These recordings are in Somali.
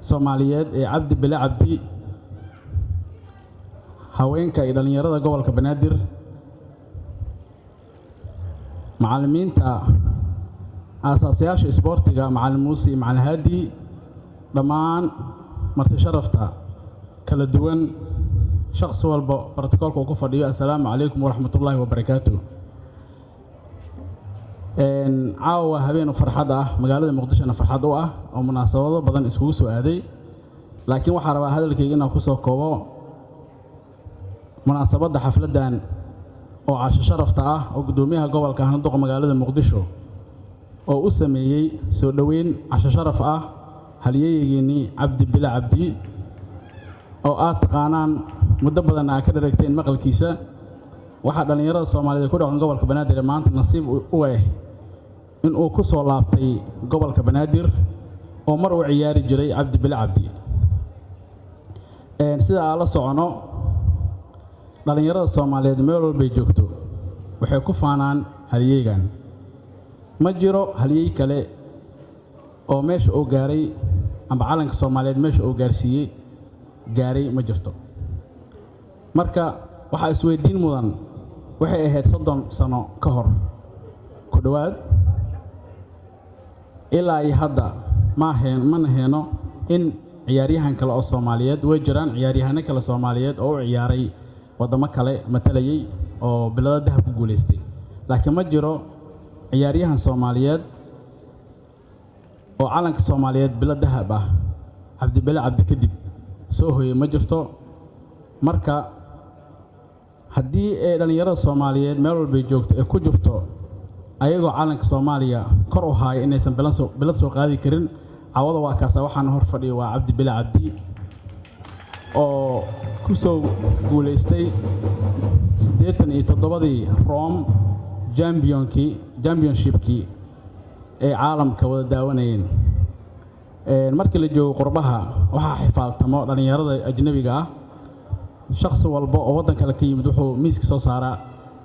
Soomaaliyeed ee Cabdi Bile Cabdi haweenka iyo dhalinyarada gobolka Banaadir macallimiinta aasaasiyaasha isboortiga macallin Muuse iyo macallin Haadi dhammaan marti sharafta kala duwan shakhsi walba protocolka uu ku fadhiyo assalaamu calaykum waraxmatullaahi wabarakaatuh caawa habeen farxad ah magaalada Muqdisho farxad u ah oo munaasabado badan iskugu soo aaday laakiin waxa rabaa hadalkayga inaan ku soo koobo munaasabada xafladan oo casho sharafta ah oo gudoomiyaha gobolka Handuqa magaalada Muqdisho oo u sameeyay soo dhaweyn casho sharaf ah halyeeygeeni Cabdi Bile Cabdi oo aad taqaanaan muddo badan ka dhareegteen maqalkiisa waxa dhalinyarada Soomaaliyeed ku dhaqan gobolka Banaadir maanta nasiib u ah in uu ku soo laabtay gobolka Banaadir oo mar uu ciyaari jiray Cabdi Bile Cabdi sida aan la socono dhalinyarada Soomaaliyeed meel walba joogto waxay ku faanaan halyeeygan ma jiro halyeey kale oo meesha uu gaaray amba calanka Soomaaliyeed meesha uu gaarsiiyay gaaray ma jirto marka waxa isweydiin mudan waxay ahayd 30 sano ka hor ku dhawaad ilaa ay hadda ma heeno in ciyaaryahan kale oo Soomaaliyeed way jiraan ciyaaryahanno kale Soomaaliyeed oo ciyaaray wadamo kale matalayay oo bilada dahab ku guuleystay laakiin ma jiro ciyaaryahan Soomaaliyeed oo calanka Soomaaliyeed bilada dahab ah Cabdi Bile Cabdi kadib soo hooyay ma jirto marka haddii ay dhalinyarada Soomaaliyeed meel walba joogto ee ku jirto ayagoo calanka Soomaaliya kor u haay inaysan bilad soo qaadi karin cawada waa kaas waxaan hor fadhiyo waa Cabdi Bile Cabdi oo ku soo guuleystay 87 Rome championshipkii ee caalamka wada daawanayeen markii la joogo qurbaha waxa xifaaltamo dhalinyarada ajnabiga ah shakhsi walba oo wadan kale ka yimid wuxuu miiska soo saaraa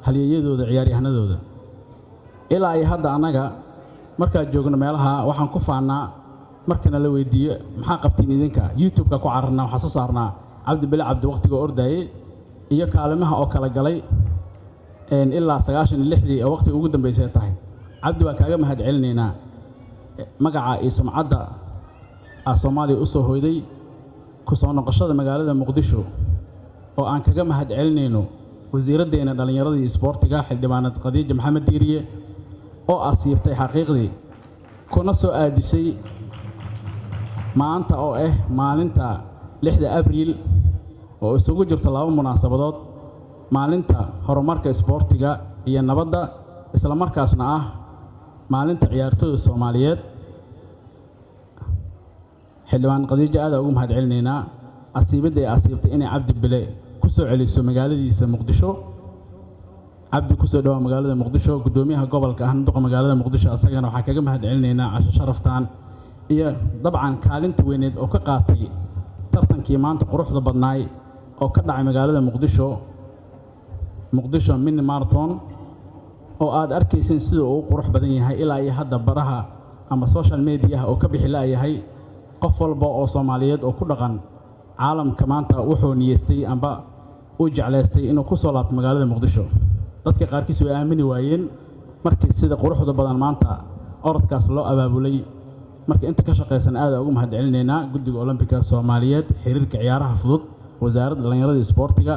halyeeyadooda ciyaaryahanadooda ilaa ay hadda anaga marka joogno meelaha waxaan ku faanaa markana la weydiiyo maxaa qabtiin idinka YouTube-ka ku cararnaa waxa soo saarnaa Cabdi Bile Cabdi waqtiga ordayay iyo kaalimaha oo kala galay ilaa 96 oo waqtiga ugu dambeysay tahay Cabdi waa kaaga mahad celinaynaa magaca iyo sumcadda Soomaaliya u soo hooyday ku soo noqoshada magaalada Muqdisho oo aan kaga mahad celinayno wasiiradeena dhalinyarada iyo isboortiga xildhibaanad Khadiija Maxamed Diiriye oo asiibtay xaqiiqdii kuna soo aadisay maanta oo maalinta 6 Abriil oo isugu jirto laba munaasabadood maalinta horumarka isboortiga iyo nabadda isla markaasna maalinta ciyaartooyda Soomaaliyeed xildhibaan Khadiija aad ugu mahad celinaynaa asiibada ay asiibtay inay Cabdi Bile ku soo celiso magaaladiisa Muqdisho Cabdi ku soo dhawaad magaalada Muqdisho gudoomiyaha gobolka Handuqa magaalada Muqdisho asagana waxa kaga mahad celinaynaa casho sharaftan iyo dabcan kaalinta weyneed oo ka qaatay tartankii maanta quruxda badnaay oo ka dhacay magaalada Muqdisho mini marathon oo aad arkaysan sida uu qurux badan yahay ilaa ay hadda baraha ama social media oo ka bixi laayahay qof walba oo Soomaaliyeed oo ku dhaqan caalamka maanta wuxuu niyeystay amba u jecleystay inuu ku soo laabto magaalada Muqdisho dadka qaarkiis way aamini waayeen markii sida quruxda badan maanta orodkaas loo abaabulay markii inta ka shaqeysan aad ugu mahad celinaynaa guddiga Olympiga Soomaaliyeed xiriirka ciyaaraha fudud wasaaradda dhalinyarada iyo isboortiga